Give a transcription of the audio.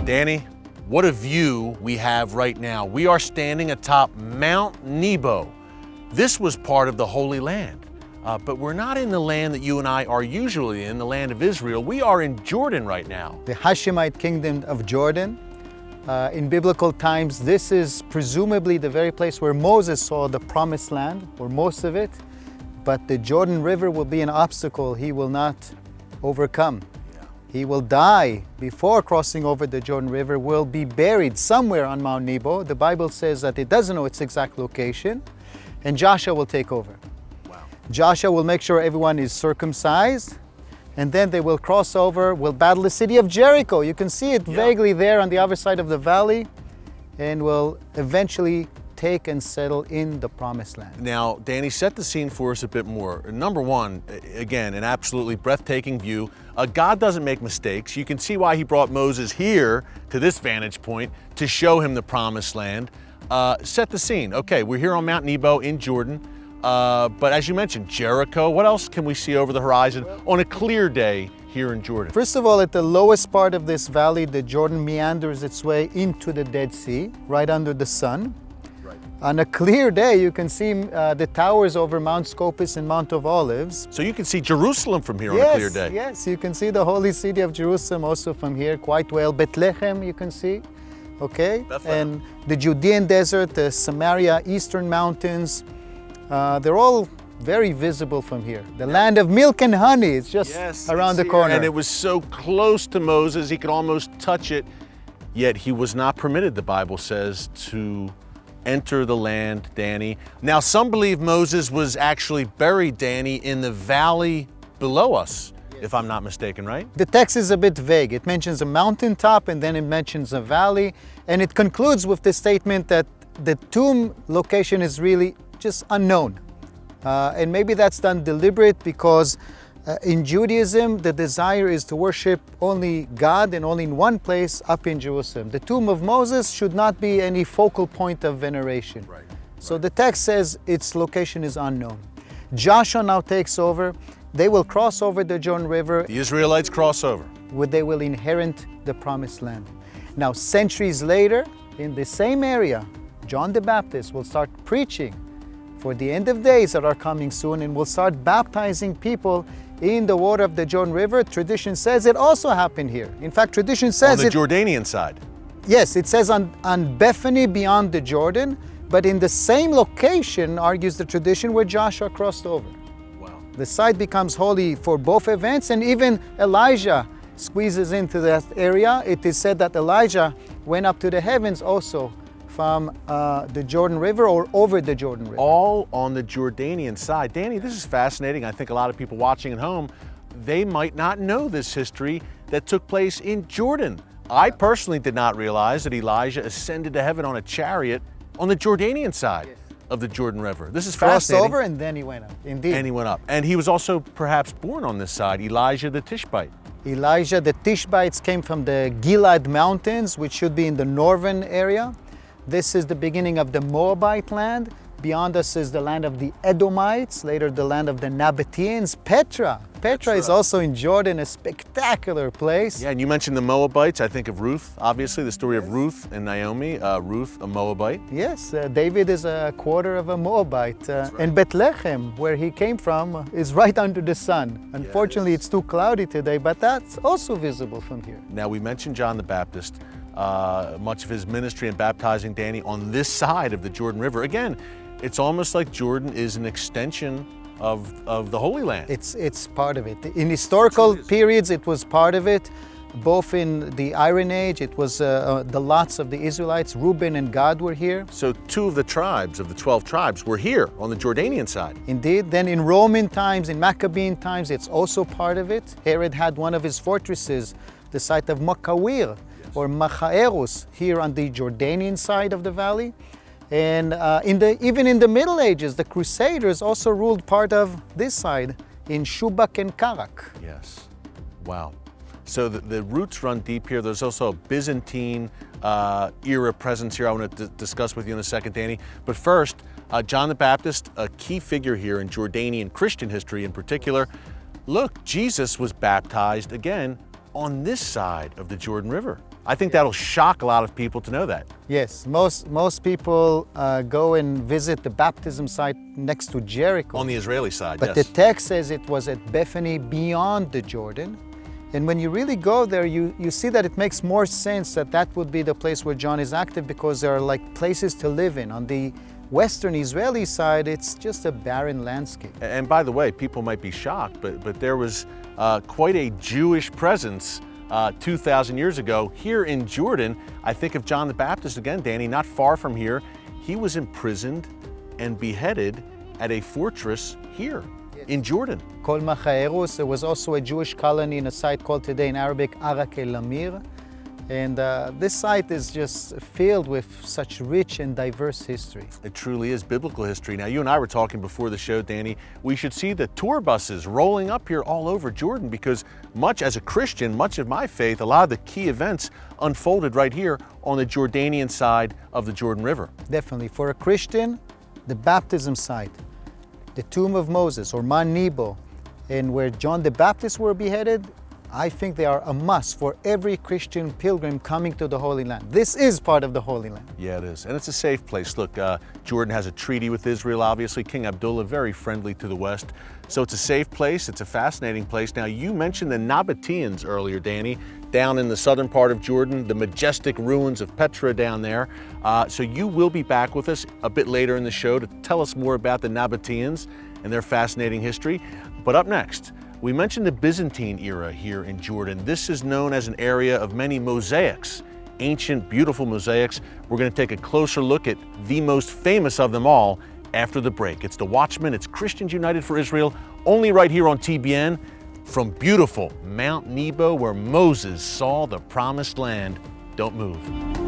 Danny, what a view we have right now. We are standing atop Mount Nebo. This was part of the Holy Land, but we're not in the land that you and I are usually in, the land of Israel. We are in Jordan right now. The Hashemite kingdom of Jordan. In biblical times, this is presumably the very place where Moses saw the promised land, or most of it, but the Jordan River will be an obstacle he will not overcome. He will die before crossing over the Jordan River, will be buried somewhere on Mount Nebo. The Bible says that it doesn't know its exact location, and Joshua will take over. Wow. Joshua will make sure everyone is circumcised, and then they will cross over, will battle the city of Jericho. You can see it vaguely there on the other side of the valley, and will eventually take and settle in the promised land. Now, Danny, set the scene for us a bit more. Number one, again, an absolutely breathtaking view. God doesn't make mistakes. You can see why he brought Moses here to this vantage point to show him the promised land. Set the scene. Okay, we're here on Mount Nebo in Jordan. But as you mentioned, Jericho, what else can we see over the horizon on a clear day here in Jordan? First of all, at the lowest part of this valley, the Jordan meanders its way into the Dead Sea, right under the sun. On a clear day, you can see the towers over Mount Scopus and Mount of Olives. So you can see Jerusalem from here on a clear day. Yes, you can see the holy city of Jerusalem also from here quite well. Bethlehem you can see, okay? Bethlehem. And the Judean desert, the Samaria, eastern mountains, they're all very visible from here. The land of milk and honey is just around the corner. And it was so close to Moses, he could almost touch it, yet he was not permitted, the Bible says, to enter the land, Danny. Now, some believe Moses was actually buried, Danny, in the valley below us, if I'm not mistaken, right? The text is a bit vague. It mentions a mountaintop and then it mentions a valley, and it concludes with the statement that the tomb location is really just unknown. And maybe that's done deliberate because in Judaism, the desire is to worship only God and only in one place up in Jerusalem. The tomb of Moses should not be any focal point of veneration. Right. So the text says its location is unknown. Joshua now takes over. They will cross over the Jordan River. The Israelites cross over. Where they will inherit the promised land. Now, centuries later, in the same area, John the Baptist will start preaching for the end of days that are coming soon, and will start baptizing people in the water of the Jordan River. Tradition says it also happened here. In fact, tradition says on the Jordanian side. Yes, it says on Bethany beyond the Jordan, but in the same location, argues the tradition, where Joshua crossed over. Wow. The site becomes holy for both events, and even Elijah squeezes into that area. It is said that Elijah went up to the heavens also from the Jordan River, or over the Jordan River. All on the Jordanian side. Danny, this is fascinating. I think a lot of people watching at home, they might not know this history that took place in Jordan. I personally did not realize that Elijah ascended to heaven on a chariot on the Jordanian side of the Jordan River. This is fascinating. Crossed over and then he went up, indeed. And he went up. And he was also perhaps born on this side, Elijah the Tishbite. Elijah the Tishbites came from the Gilad Mountains, which should be in the northern area. This is the beginning of the Moabite land. Beyond us is the land of the Edomites, later the land of the Nabateans. Petra is also in Jordan, a spectacular place. Yeah, and you mentioned the Moabites. I think of Ruth, obviously, the story of Ruth and Naomi. Ruth, a Moabite. Yes, David is a quarter of a Moabite. Right. And Bethlehem, where he came from, is right under the sun. Unfortunately, it's too cloudy today, but that's also visible from here. Now, we mentioned John the Baptist. Much of his ministry in baptizing, Danny, on this side of the Jordan River. Again, it's almost like Jordan is an extension of the Holy Land. It's part of it. In historical periods, it was part of it. Both in the Iron Age, it was the lots of the Israelites. Reuben and Gad were here. So 2 of the tribes, of the 12 tribes, were here on the Jordanian side. Indeed. Then in Roman times, in Maccabean times, it's also part of it. Herod had one of his fortresses, the site of Makawir, or Machaerus, here on the Jordanian side of the valley. And even in the Middle Ages, the Crusaders also ruled part of this side in Shubak and Karak. Yes. Wow. So the roots run deep here. There's also a Byzantine era presence here I want to discuss with you in a second, Danny. But first, John the Baptist, a key figure here in Jordanian Christian history in particular. Look, Jesus was baptized again on this side of the Jordan River. I think that'll shock a lot of people to know that. Yes, most people go and visit the baptism site next to Jericho. On the Israeli side, But yes. the text says it was at Bethany beyond the Jordan. And when you really go there, you see that it makes more sense that that would be the place where John is active, because there are like places to live in. On the western Israeli side, it's just a barren landscape. And by the way, people might be shocked, but there was quite a Jewish presence 2,000 years ago here in Jordan. I think of John the Baptist again, Danny, not far from here. He was imprisoned and beheaded at a fortress here in Jordan. Kol Machaerus, there was also a Jewish colony in a site called today in Arabic Arak el-Amir. And this site is just filled with such rich and diverse history. It truly is biblical history. Now, you and I were talking before the show, Danny, we should see the tour buses rolling up here all over Jordan, because much as a Christian, much of my faith, a lot of the key events unfolded right here on the Jordanian side of the Jordan River. Definitely. For a Christian, the baptism site, the tomb of Moses, or Mount Nebo, and where John the Baptist were beheaded, I think they are a must for every Christian pilgrim coming to the Holy Land. This is part of the Holy Land. Yeah, it is. And it's a safe place. Look, Jordan has a treaty with Israel, obviously. King Abdullah, very friendly to the West. So it's a safe place. It's a fascinating place. Now, you mentioned the Nabateans earlier, Danny, down in the southern part of Jordan, the majestic ruins of Petra down there. So you will be back with us a bit later in the show to tell us more about the Nabateans and their fascinating history. But up next, we mentioned the Byzantine era here in Jordan. This is known as an area of many mosaics, ancient, beautiful mosaics. We're going to take a closer look at the most famous of them all after the break. It's The Watchman, it's Christians United for Israel, only right here on TBN from beautiful Mount Nebo, where Moses saw the promised land. Don't move.